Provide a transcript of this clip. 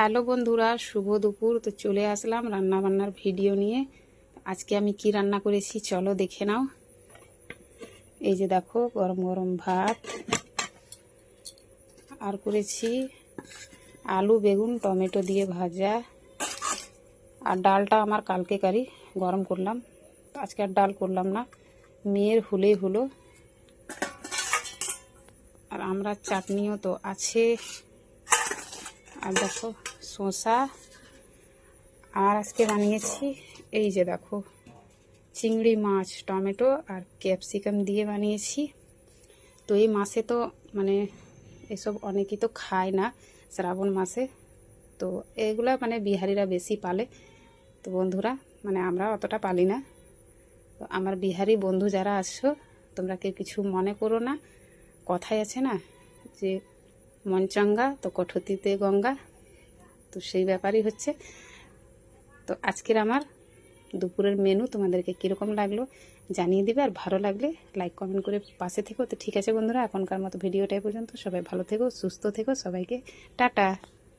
Hello বন্ধুরা, শুভ দুপুর। তো চলে আসলাম রান্না বান্নার ভিডিও নিয়ে। আজকে আমি কি রান্না করেছি চলো দেখে নাও। এই যে দেখো, গরম গরম ভাত, আর করেছি আলু বেগুন টমেটো দিয়ে ভাজা, আর ডালটা আমার কালকে কারি গরম করলাম, আজকে আর ডাল করলাম না, মেয়ের হলেই হলো। আর আমরা চাটনিও তো আছে, আর দেখো শসা। আর আজকে বানিয়েছি এই যে দেখো চিংড়ি মাছ টমেটো আর ক্যাপসিকাম দিয়ে বানিয়েছি। তো এই মাসে তো মানে এসব অনেকেই তো খায় না শ্রাবণ মাসে, তো এগুলা মানে বিহারিরা বেশি পালে। তো বন্ধুরা মানে আমরা অতটা পালি না। তো আমার বিহারি বন্ধু যারা আসছো, তোমরা কেউ কিছু মনে করো না। কথাই আছে না যে মন চাঙ্গা তো কঠতিতে গঙ্গা, তো সেই ব্যাপারই হচ্ছে। তো আজকের আমার দুপুরের মেনু তোমাদেরকে কীরকম লাগলো জানিয়ে দিবে, আর ভালো লাগলে লাইক কমেন্ট করে পাশে থেকো। তো ঠিক আছে বন্ধুরা, এখনকার মতো ভিডিওটাই পর্যন্ত। সবাই ভালো থেকো, সুস্থ থেকো, সবাইকে টাটা।